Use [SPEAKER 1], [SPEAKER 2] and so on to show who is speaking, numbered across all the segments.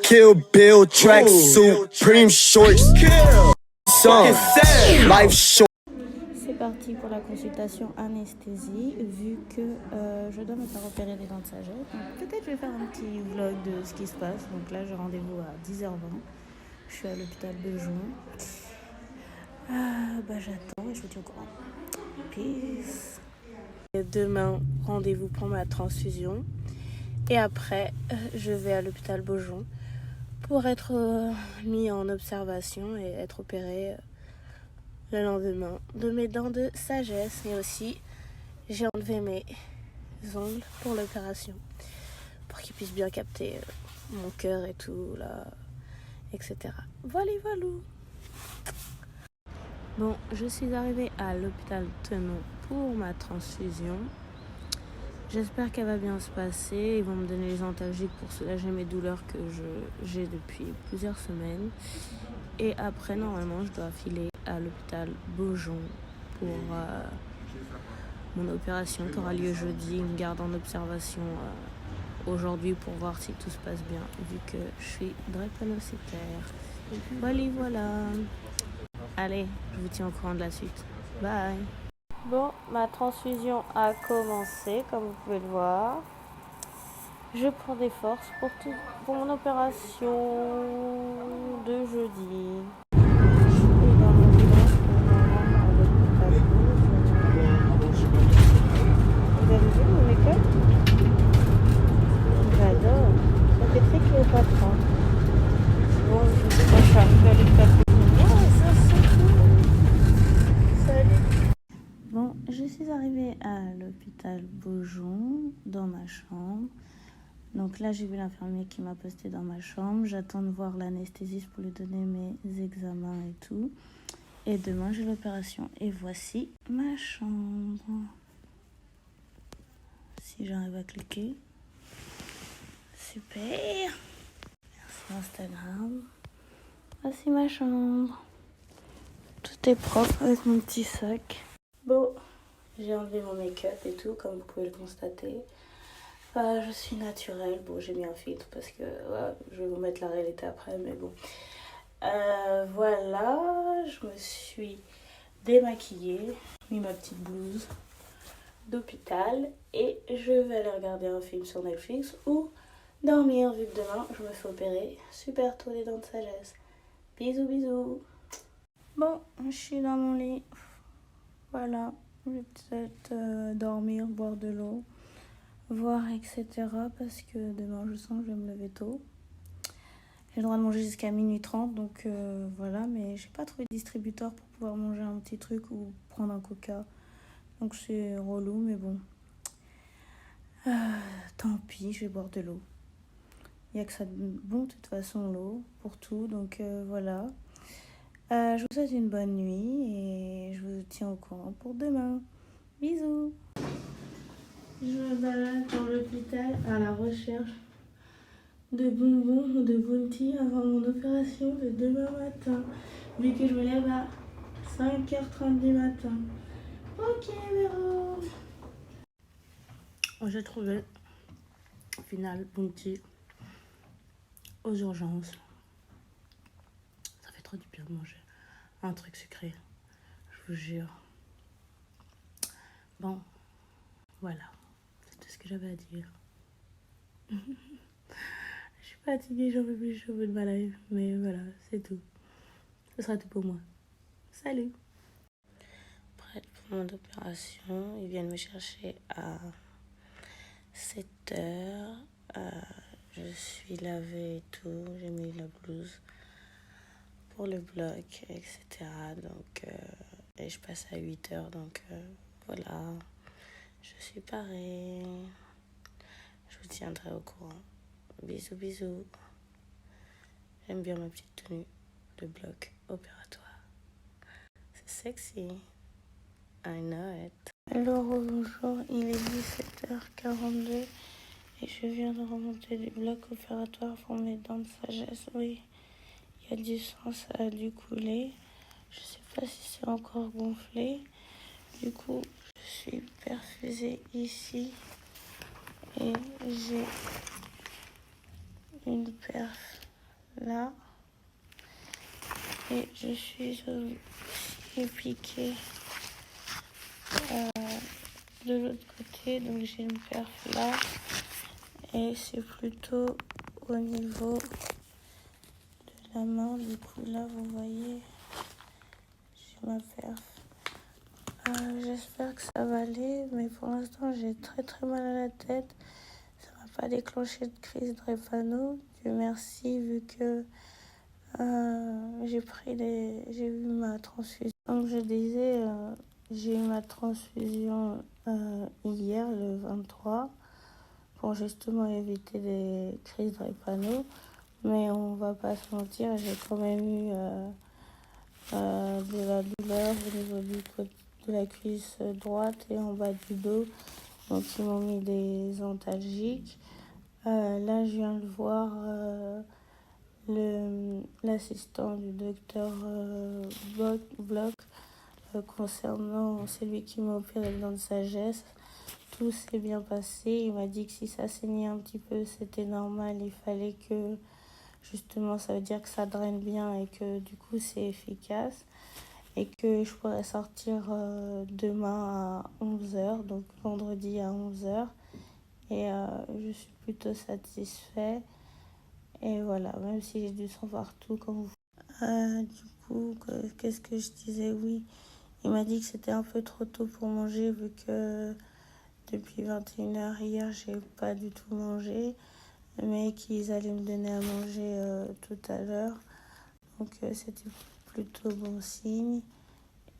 [SPEAKER 1] Kill Bill, tracksuit, Supreme shorts, son, life short.
[SPEAKER 2] C'est parti pour la consultation anesthésie, vu que je dois me faire opérer des dents de sagesse. Donc peut-être je vais faire un petit vlog de ce qui se passe. Donc là j'ai rendez-vous à 10h20. Je suis à l'hôpital Beaujon. J'attends et je vous tiens au courant. Peace. Demain, rendez-vous pour ma transfusion. Et après, je vais à l'hôpital Beaujon pour être mis en observation et être opéré le lendemain de mes dents de sagesse. Mais aussi, j'ai enlevé mes ongles pour l'opération pour qu'ils puissent bien capter mon cœur et tout, là, etc. Voilà. Bon, je suis arrivée à l'hôpital Tenon pour ma transfusion. J'espère qu'elle va bien se passer. Ils vont me donner les antalgiques pour soulager mes douleurs que j'ai depuis plusieurs semaines. Et après, normalement, je dois filer à l'hôpital Beaujon pour mon opération qui aura lieu jeudi. Ils me gardent en observation aujourd'hui pour voir si tout se passe bien, vu que je suis drépanocytaire. Voilà. Allez, je vous tiens au courant de la suite. Bye. Bon, ma transfusion a commencé, comme vous pouvez le voir. Je prends des forces pour mon opération de jeudi. Je suis dans mon village pour me rendre à l'hôpital. Vous avez vu mon make-up? J'adore. Ça fait très Cléopâtre. Bon, je suis arrivée à l'hôpital. Bon, je suis arrivée à l'hôpital Beaujon, dans ma chambre. Donc là, j'ai vu l'infirmier qui m'a posté dans ma chambre. J'attends de voir l'anesthésiste pour lui donner mes examens et tout. Et demain, j'ai l'opération. Et voici ma chambre. Si j'arrive à cliquer. Super. Merci Instagram. Voici ma chambre. Tout est propre avec mon petit sac. Bon, j'ai enlevé mon make-up et tout, comme vous pouvez le constater. Je suis naturelle. Bon, j'ai mis un filtre parce que je vais vous mettre la réalité après, mais bon. Voilà, je me suis démaquillée, mis ma petite blouse d'hôpital et je vais aller regarder un film sur Netflix ou dormir vu que demain je me fais opérer super tôt les dents de sagesse. Bisous, bisous. Bon, je suis dans mon lit. Voilà, je vais peut-être dormir, boire de l'eau, voir, etc. Parce que demain, je sens que je vais me lever tôt. J'ai le droit de manger jusqu'à minuit 30, donc voilà. Mais j'ai pas trouvé de distributeur pour pouvoir manger un petit truc ou prendre un coca. Donc c'est relou, mais bon. Tant pis, je vais boire de l'eau. Il n'y a que ça de bon, de toute façon, l'eau, pour tout. Donc voilà. Je vous souhaite une bonne nuit et je vous tiens au courant pour demain. Bisous. Je me balade dans l'hôpital à la recherche de bonbons ou de bounty avant mon opération de demain matin. Vu que je me lève à 5h30 du matin. Ok, Véro. J'ai trouvé au final bounty aux urgences. Ça fait trop du bien de manger un truc sucré, je vous jure. Bon, voilà, c'est tout ce que j'avais à dire. Je suis fatiguée, j'en peux plus, je suis au bout de ma life, mais voilà, c'est tout. Ce sera tout pour moi. Salut. Prête pour mon opération, ils viennent me chercher à 7h. Je suis lavée et tout, j'ai mis la blouse pour le bloc, etc. Donc, et je passe à 8h, donc voilà, je suis parée. Je vous tiendrai au courant. Bisous, bisous. J'aime bien ma petite tenue de bloc opératoire. C'est sexy. I know it. Alors bonjour, il est 17h42 et je viens de remonter du bloc opératoire pour mes dents de sagesse. Oui, il y a du sang, ça a dû couler. Je sais pas si c'est encore gonflé. Du coup, je suis perfusée ici et j'ai une perf là. Et je suis aussi piquée de l'autre côté, donc j'ai une perf là. Et c'est plutôt au niveau de la main, du coup là vous voyez, j'ai ma perf. J'espère que ça va aller, mais pour l'instant j'ai très mal à la tête. Ça m'a pas déclenché de crise drépano, Dieu merci, vu que j'ai eu ma transfusion. Comme je disais, j'ai eu ma transfusion hier, le 23, pour justement éviter des crises drépano. Mais on va pas se mentir, j'ai quand même eu de la douleur au niveau de la cuisse droite et en bas du dos. Donc ils m'ont mis des antalgiques. Là, je viens de voir l'assistant du docteur Bloch concernant celui qui m'a opéré le dent de sagesse. Tout s'est bien passé. Il m'a dit que si ça saignait un petit peu, c'était normal. Il fallait que, justement, ça veut dire que ça draine bien et que du coup, c'est efficace. Et que je pourrais sortir demain à 11h, donc vendredi à 11h. Et je suis plutôt satisfaite. Et voilà, même si j'ai du sang partout, comme vous. Du coup, qu'est-ce que je disais? Oui, il m'a dit que c'était un peu trop tôt pour manger, vu que depuis 21h hier, j'ai pas du tout mangé, mais qu'ils allaient me donner à manger tout à l'heure. Donc c'était plutôt bon signe.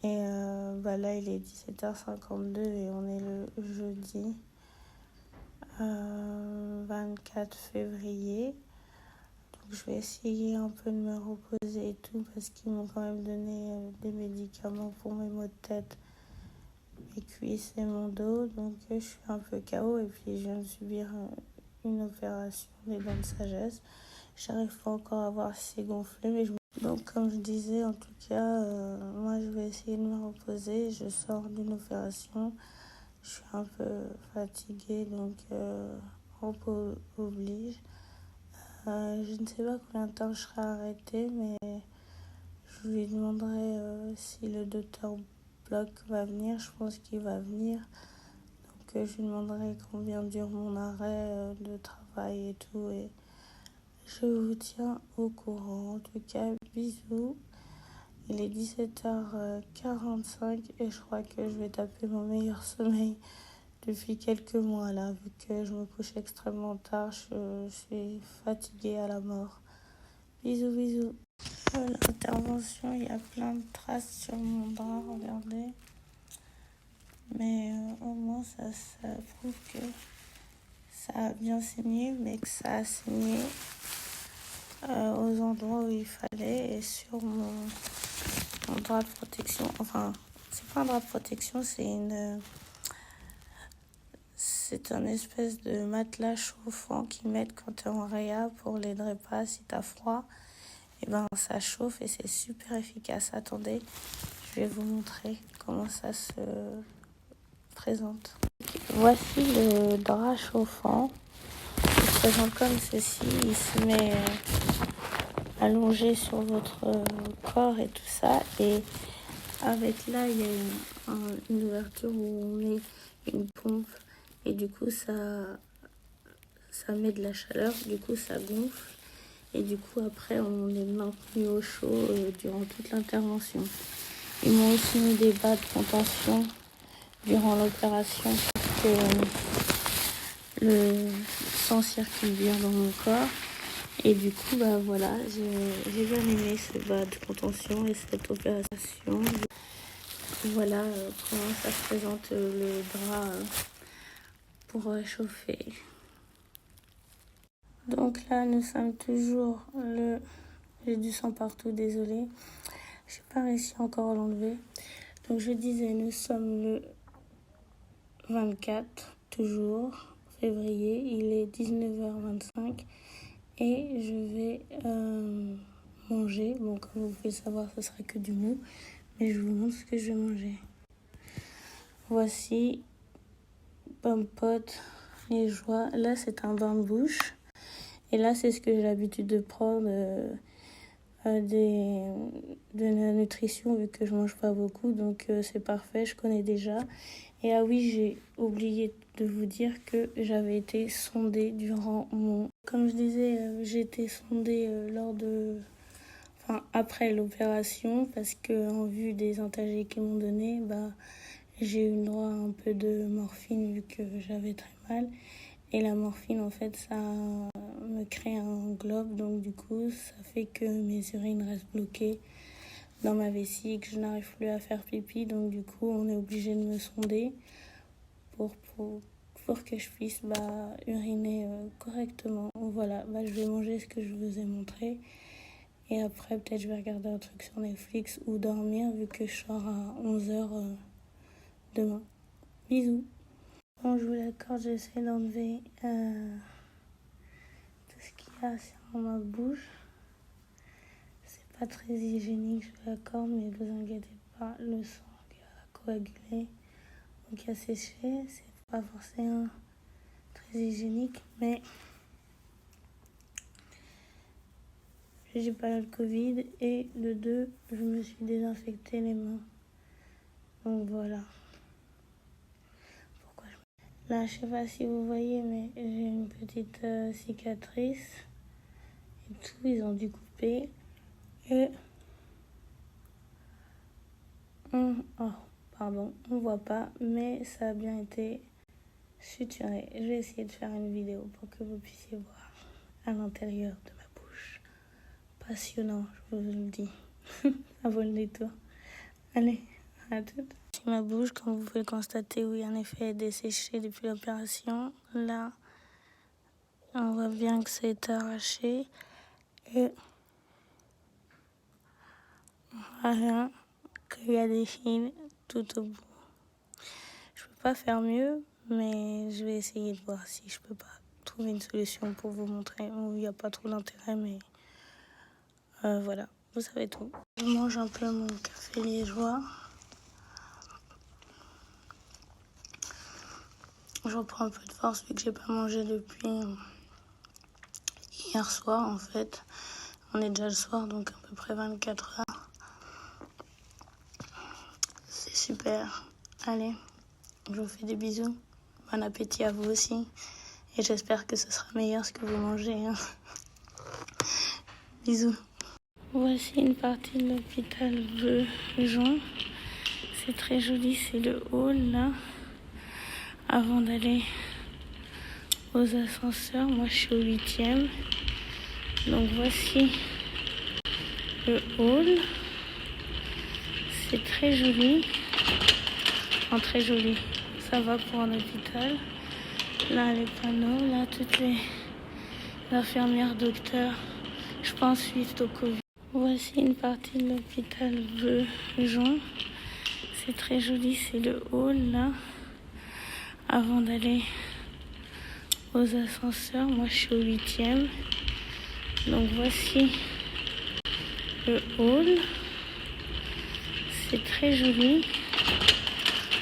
[SPEAKER 2] Et là, il est 17h52 et on est le jeudi 24 février. Donc je vais essayer un peu de me reposer et tout, parce qu'ils m'ont quand même donné des médicaments pour mes maux de tête, mes cuisses et mon dos. Donc je suis un peu KO et puis je viens de subir une opération des dents de sagesse. J'arrive pas encore à voir si c'est gonflé, mais donc comme je disais, en tout cas, moi je vais essayer de me reposer. Je sors d'une opération, je suis un peu fatiguée, donc repos oblige. Je ne sais pas combien de temps je serai arrêtée, mais je lui demanderai si le docteur Bloch va venir. Je pense qu'il va venir. Donc je lui demanderai combien dure mon arrêt de travail et tout. Et je vous tiens au courant. En tout cas, bisous. Il est 17h45 et je crois que je vais taper mon meilleur sommeil depuis quelques mois là, vu que je me couche extrêmement tard. Je suis fatiguée à la mort. Bisous. L'intervention, il y a plein de traces sur mon bras, regardez. Mais au moins, ça prouve que ça a bien saigné, mais que ça a saigné aux endroits où il fallait et sur mon drap de protection. Enfin, c'est pas un drap de protection, c'est un espèce de matelas chauffant qu'ils mettent quand tu es en réa pour les drépas si tu as froid. Et ça chauffe et c'est super efficace. Attendez, je vais vous montrer comment ça se présente. Voici le drap chauffant. Il se présente comme ceci. Il se met allongé sur votre corps et tout ça. Et avec là, il y a une ouverture où on met une pompe. Et du coup, ça met de la chaleur. Du coup, ça gonfle. Et du coup, après, on est maintenu au chaud durant toute l'intervention. Ils m'ont aussi mis des bas de contention durant l'opération pour que le sang circule bien dans mon corps. Et du coup, voilà, j'ai bien aimé ce bas de contention et cette opération. Voilà comment ça se présente le drap pour réchauffer. Donc là, nous sommes toujours J'ai du sang partout, désolée. J'ai pas réussi encore à l'enlever. Donc je disais, nous sommes le 24, toujours, février. Il est 19h25 et je vais manger. Bon, comme vous pouvez le savoir, ce sera que du mou. Mais je vous montre ce que je vais manger. Voici, pomme pote, les joies. Là, c'est un bain de bouche. Et là, c'est ce que j'ai l'habitude de prendre de la nutrition vu que je mange pas beaucoup. Donc c'est parfait, je connais déjà. Et ah oui, j'ai oublié de vous dire que j'avais été sondée durant mon... Comme je disais, j'ai été sondée après l'opération parce que en vue des antalgiques qu'ils m'ont donné, j'ai eu le droit à un peu de morphine vu que j'avais très mal. Et la morphine, en fait, ça me crée un globe. Donc du coup, ça fait que mes urines restent bloquées dans ma vessie et que je n'arrive plus à faire pipi. Donc du coup, on est obligé de me sonder pour que je puisse uriner correctement. Voilà, je vais manger ce que je vous ai montré. Et après, peut-être je vais regarder un truc sur Netflix ou dormir vu que je sors à 11h demain. Bisous. Bon, je vous l'accorde, j'essaie d'enlever tout ce qu'il y a sur ma bouche. C'est pas très hygiénique, je vous l'accorde, mais vous inquiétez pas, le sang qui a coagulé ou qui a séché, c'est pas forcément très hygiénique, mais j'ai pas le Covid et de deux, je me suis désinfecté les mains. Donc voilà. Là, je sais pas si vous voyez, mais j'ai une petite cicatrice et tout, ils ont dû couper. Et on voit pas, mais ça a bien été suturé. Je vais essayer de faire une vidéo pour que vous puissiez voir à l'intérieur de ma bouche. Passionnant, je vous le dis. Ça vaut le détour. Allez, à toutes. Ma bouche, comme vous pouvez le constater, oui, en effet, est desséchée depuis l'opération. Là, on voit bien que ça a été arraché. Et voilà, qu'il y a des fils tout au bout. Je peux pas faire mieux, mais je vais essayer de voir si je peux pas trouver une solution pour vous montrer où il n'y a pas trop d'intérêt, mais voilà, vous savez tout. Je mange un peu mon café liégeois. Je reprends un peu de force vu que j'ai pas mangé depuis hier soir en fait. On est déjà le soir, donc à peu près 24 heures. C'est super. Allez, je vous fais des bisous. Bon appétit à vous aussi. Et j'espère que ce sera meilleur ce que vous mangez. Hein. Bisous. Voici une partie de l'hôpital Jean. C'est très joli, c'est le hall là. Avant d'aller aux ascenseurs, moi je suis au 8e. Donc voici le hall. C'est très joli. Enfin, très joli. Ça va pour un hôpital. Là les panneaux, là toutes les infirmières, docteurs, je pense suite au Covid. Voici une partie de l'hôpital Jean. C'est très joli, c'est le hall là. Avant d'aller aux ascenseurs, moi je suis au 8e. Donc voici le hall. C'est très joli.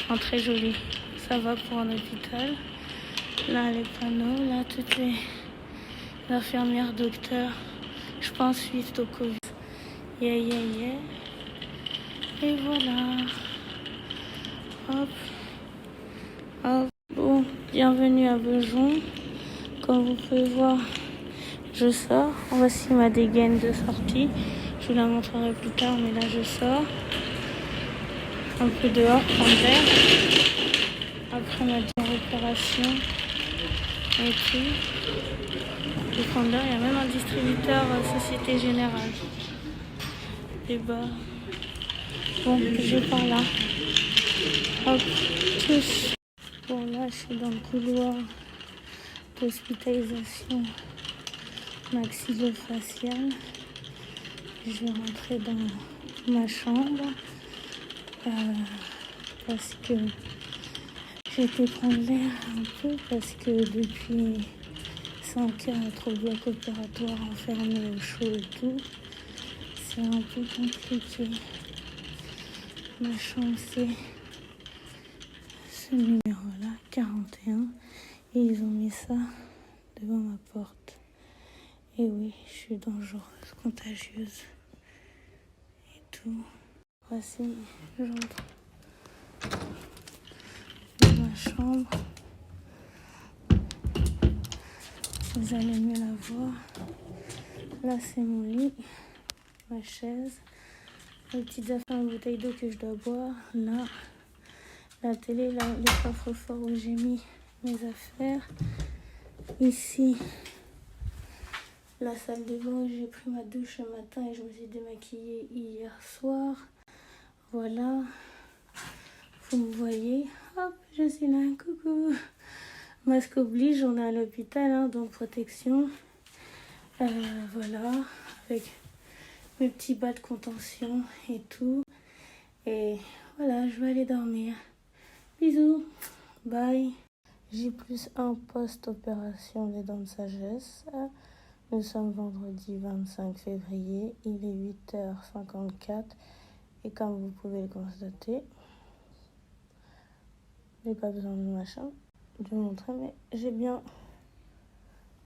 [SPEAKER 2] Enfin, très joli. Ça va pour un hôpital. Là les panneaux, là toutes les infirmières, docteurs, je pense suite au Covid. Yeah. Et voilà. Hop. Bon, bienvenue à Bejon. Comme vous pouvez voir, je sors. Voici ma dégaine de sortie. Je vous la montrerai plus tard, mais là je sors. Un peu dehors, prendre l'air. Après ma dernière opération et tout. Je vais prendre l'air. Il y a même un distributeur Société Générale. Et bon, je vais par là. Hop, tous. Bon, là, je suis dans le couloir d'hospitalisation maxillofaciale. Je vais rentrer dans ma chambre parce que j'ai été prendre l'air un peu parce que depuis 5 heures, être au bloc opératoire enfermé au chaud et tout, c'est un peu compliqué. Ma chambre, c'est ce numéro-là, 41. Et ils ont mis ça devant ma porte. Et oui, je suis dangereuse, contagieuse et tout. Voici, j'entre dans ma chambre. Vous allez mieux la voir. Là, c'est mon lit, ma chaise, les petites affaires en bouteille d'eau que je dois boire. Là, la télé, là, le coffre-fort où j'ai mis mes affaires. Ici, la salle de bain où j'ai pris ma douche ce matin et je me suis démaquillée hier soir. Voilà, vous me voyez. Hop, je suis là, coucou. Masque oblige, on est à l'hôpital, hein, donc protection. Voilà, avec mes petits bas de contention et tout. Et voilà, je vais aller dormir. Bisous, bye. J+1 post-opération des dents de sagesse. Nous sommes vendredi 25 février, il est 8h54 et comme vous pouvez le constater, j'ai pas besoin de machin, de vous montrer, mais j'ai bien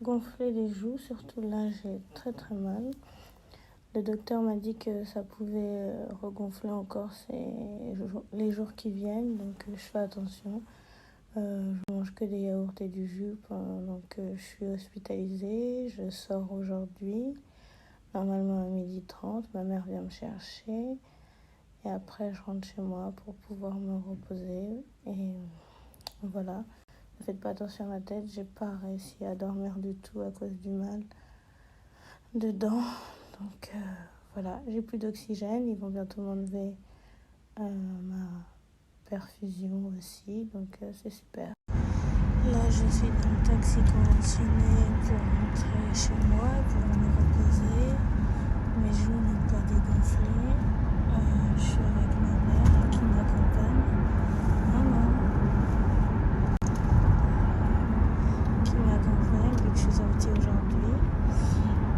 [SPEAKER 2] gonflé les joues, surtout là j'ai très très mal. Le docteur m'a dit que ça pouvait regonfler encore les jours qui viennent, donc je fais attention. Je mange que des yaourts et du jus pendant que je suis hospitalisée. Je sors aujourd'hui, normalement à 12h30. Ma mère vient me chercher et après je rentre chez moi pour pouvoir me reposer. Et voilà, ne faites pas attention à ma tête, j'ai pas réussi à dormir du tout à cause du mal dedans. Donc voilà, j'ai plus d'oxygène, ils vont bientôt m'enlever ma perfusion aussi, donc c'est super. Là, je suis dans le taxi conventionné pour rentrer chez moi, pour me reposer. Mes joues n'ont pas dégonflé. Je suis avec ma mère qui m'accompagne. Maman. Qui m'accompagne vu que je suis sortie aujourd'hui.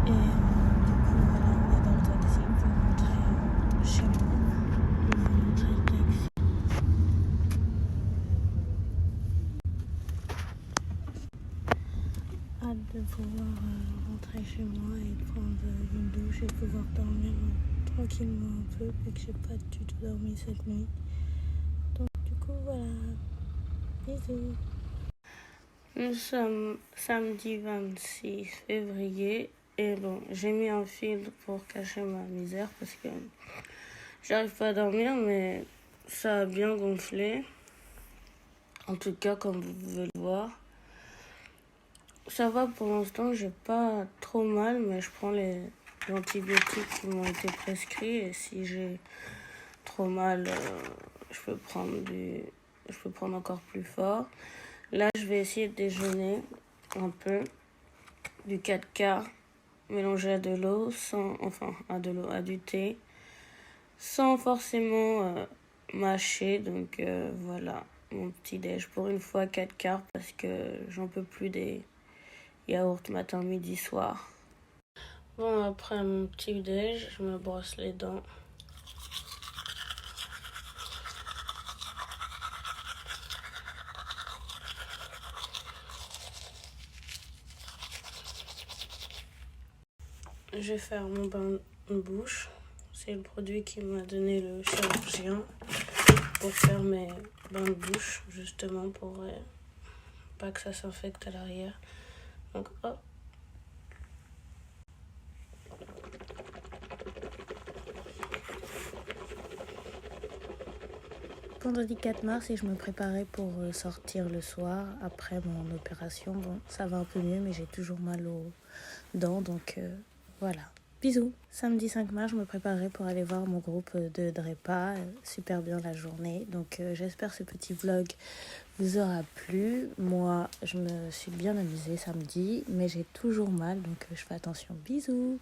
[SPEAKER 2] Et du coup, voilà, on est dans le taxi pour rentrer chez moi. Je vais vous montrer le taxi. Hâte de pouvoir rentrer chez moi et prendre une douche et pouvoir dormir tranquillement un peu, vu que j'ai pas du tout dormi cette nuit. Donc du coup voilà, bisous. Nous sommes samedi 26 février et bon, j'ai mis un filtre pour cacher ma misère parce que j'arrive pas à dormir, mais ça a bien gonflé. En tout cas, comme vous pouvez le voir. Ça va pour l'instant, j'ai pas trop mal, mais je prends les antibiotiques qui m'ont été prescrits et si j'ai trop mal, je peux prendre encore plus fort. Là, je vais essayer de déjeuner un peu du 4 quarts mélangé à de l'eau, à du thé, sans forcément mâcher. Donc voilà, mon petit déj pour une fois 4 quarts parce que j'en peux plus des yaourt matin, midi, soir. Bon, après mon petit déj, je me brosse les dents. Je vais faire mon bain de bouche. C'est le produit qui m'a donné le chirurgien pour faire mes bains de bouche, justement pour pas que ça s'infecte à l'arrière. Donc hop. Vendredi 4 mars et je me préparais pour sortir le soir après mon opération. Bon, ça va un peu mieux, mais j'ai toujours mal aux dents, donc voilà. Bisous. Samedi 5 mars, je me préparais pour aller voir mon groupe de Drépa. Super bien la journée. Donc j'espère que ce petit vlog vous aura plu. Moi, je me suis bien amusée samedi, mais j'ai toujours mal, donc je fais attention. Bisous.